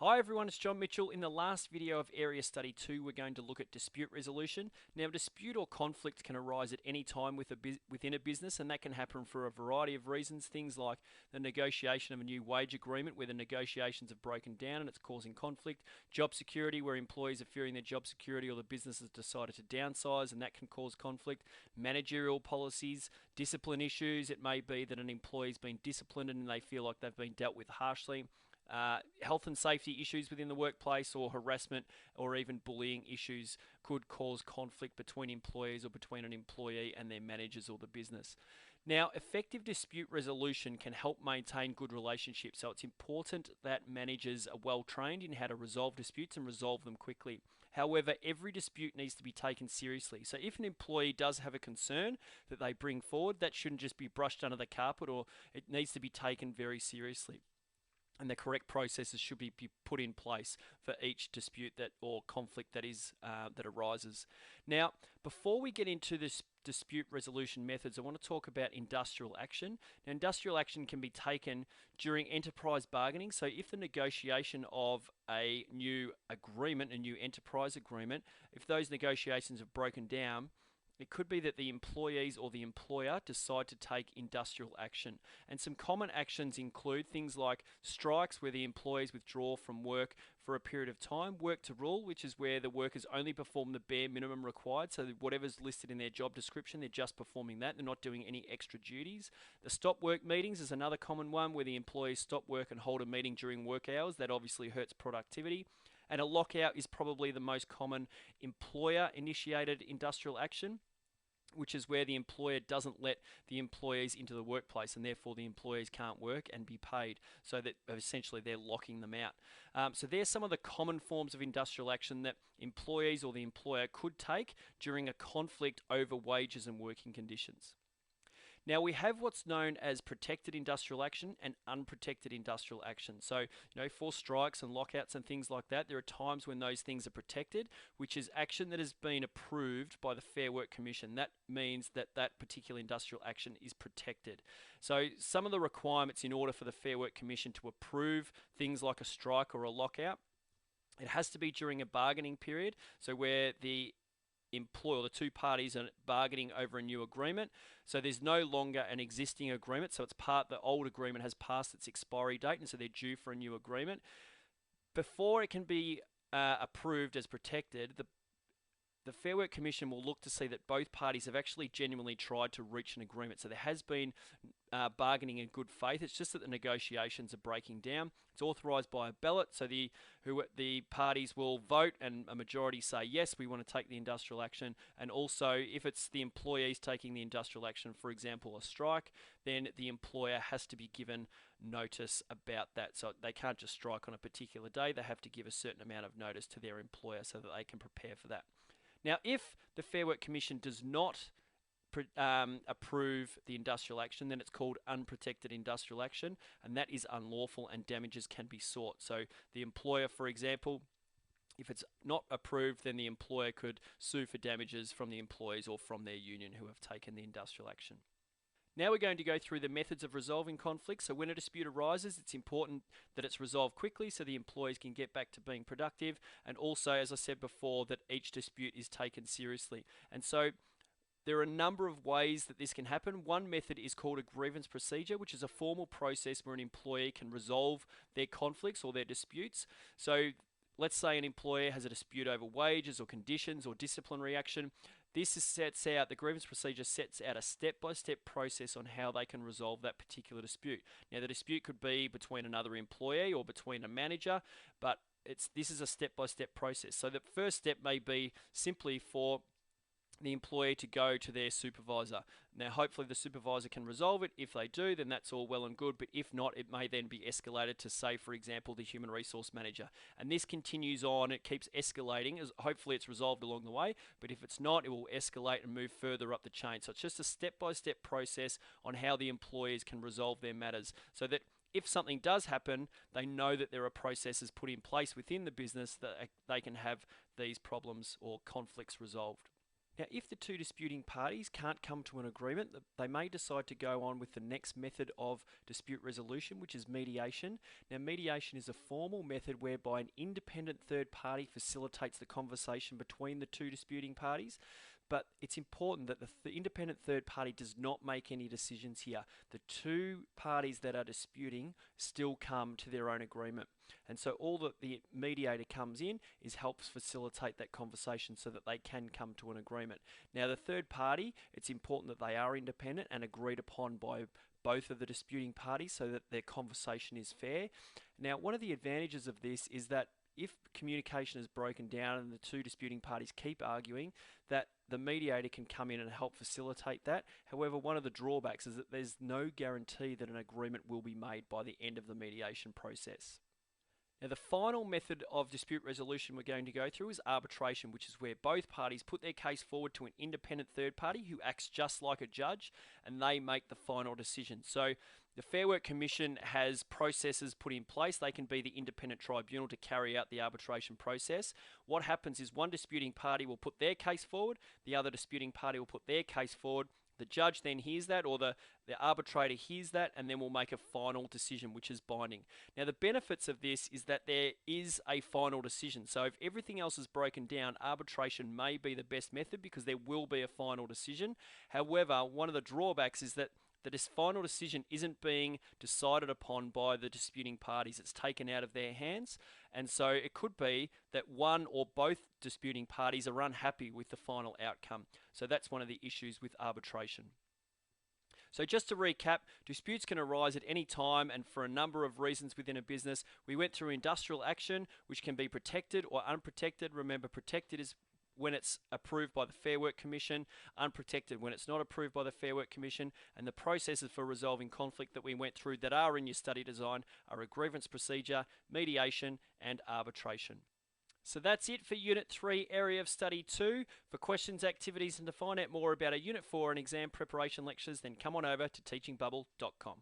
Hi everyone, it's John Mitchell. In the last video of Area Study 2, we're going to look at dispute resolution. Now, dispute or conflict can arise at any time within a business, and that can happen for a variety of reasons. Things like the negotiation of a new wage agreement where the negotiations have broken down and it's causing conflict. Job security, where employees are fearing their job security or the business has decided to downsize, and that can cause conflict. Managerial policies, discipline issues. It may be that an employee's been disciplined and they feel like they've been dealt with harshly. Health and safety issues within the workplace or harassment or even bullying issues could cause conflict between employees or between an employee and their managers or the business. Now, effective dispute resolution can help maintain good relationships, so it's important that managers are well trained in how to resolve disputes and resolve them quickly. However, every dispute needs to be taken seriously. So if an employee does have a concern that they bring forward, that shouldn't just be brushed under the carpet, or it needs to be taken very seriously. And the correct processes should be put in place for each dispute or conflict that arises. Now, before we get into this dispute resolution methods, I want to talk about industrial action. Now, industrial action can be taken during enterprise bargaining. So if the negotiation of a new agreement, a new enterprise agreement, if those negotiations have broken down, it could be that the employees or the employer decide to take industrial action. And some common actions include things like strikes, where the employees withdraw from work for a period of time; work to rule, which is where the workers only perform the bare minimum required, so whatever's listed in their job description, they're just performing that, they're not doing any extra duties. The stop work meetings is another common one, where the employees stop work and hold a meeting during work hours. That obviously hurts productivity. And a lockout is probably the most common employer-initiated industrial action, which is where the employer doesn't let the employees into the workplace, and therefore the employees can't work and be paid, so that essentially they're locking them out. So there's some of the common forms of industrial action that employees or the employer could take during a conflict over wages and working conditions. Now, we have what's known as protected industrial action and unprotected industrial action. So, for strikes and lockouts and things like that, there are times when those things are protected, which is action that has been approved by the Fair Work Commission. That means that that particular industrial action is protected. So, some of the requirements in order for the Fair Work Commission to approve things like a strike or a lockout: it has to be during a bargaining period, so where the employer, the two parties, are bargaining over a new agreement. So there's no longer an existing agreement, so the old agreement has passed its expiry date, and so they're due for a new agreement. Before it can be approved as protected, the Fair Work Commission will look to see that both parties have actually genuinely tried to reach an agreement. So there has been bargaining in good faith. It's just that the negotiations are breaking down. It's authorised by a ballot, so the parties will vote, and a majority say yes, we want to take the industrial action. And also, if it's the employees taking the industrial action, for example a strike, then the employer has to be given notice about that. So they can't just strike on a particular day. They have to give a certain amount of notice to their employer so that they can prepare for that. Now, if the Fair Work Commission does not approve the industrial action, then it's called unprotected industrial action, and that is unlawful and damages can be sought. So the employer, for example, if it's not approved, then the employer could sue for damages from the employees or from their union who have taken the industrial action. Now we're going to go through the methods of resolving conflicts. So when a dispute arises, it's important that it's resolved quickly so the employees can get back to being productive, and also, as I said before, that each dispute is taken seriously. And so there are a number of ways that this can happen. One method is called a grievance procedure, which is a formal process where an employee can resolve their conflicts or their disputes. So let's say an employer has a dispute over wages or conditions or disciplinary action. The grievance procedure sets out a step-by-step process on how they can resolve that particular dispute. Now, the dispute could be between another employee or between a manager, but this is a step-by-step process. So the first step may be simply for the employee to go to their supervisor. Now, hopefully the supervisor can resolve it. If they do, then that's all well and good, but if not, it may then be escalated to, say, for example, the human resource manager. And this continues on, it keeps escalating, as hopefully it's resolved along the way, but if it's not, it will escalate and move further up the chain. So it's just a step-by-step process on how the employees can resolve their matters, so that if something does happen, they know that there are processes put in place within the business that they can have these problems or conflicts resolved. Now, if the two disputing parties can't come to an agreement, they may decide to go on with the next method of dispute resolution, which is mediation. Now, mediation is a formal method whereby an independent third party facilitates the conversation between the two disputing parties. But it's important that the independent third party does not make any decisions here. The two parties that are disputing still come to their own agreement. And so all that the mediator comes in is helps facilitate that conversation so that they can come to an agreement. Now, the third party, it's important that they are independent and agreed upon by both of the disputing parties so that their conversation is fair. Now, one of the advantages of this is that if communication is broken down and the two disputing parties keep arguing, that the mediator can come in and help facilitate that. However, one of the drawbacks is that there's no guarantee that an agreement will be made by the end of the mediation process. Now, the final method of dispute resolution we're going to go through is arbitration, which is where both parties put their case forward to an independent third party who acts just like a judge, and they make the final decision. So the Fair Work Commission has processes put in place. They can be the independent tribunal to carry out the arbitration process. What happens is one disputing party will put their case forward, the other disputing party will put their case forward. The judge then hears that, or the arbitrator hears that, and then will make a final decision, which is binding. Now, the benefits of this is that there is a final decision. So if everything else is broken down, arbitration may be the best method because there will be a final decision. However, one of the drawbacks is that this final decision isn't being decided upon by the disputing parties. It's taken out of their hands. And so it could be that one or both disputing parties are unhappy with the final outcome. So that's one of the issues with arbitration. So just to recap, disputes can arise at any time and for a number of reasons within a business. We went through industrial action, which can be protected or unprotected. Remember, protected is when it's approved by the Fair Work Commission, unprotected when it's not approved by the Fair Work Commission, and the processes for resolving conflict that we went through that are in your study design are a grievance procedure, mediation, and arbitration. So that's it for Unit 3, Area of Study 2. For questions, activities, and to find out more about our Unit 4 and exam preparation lectures, then come on over to teachingbubble.com.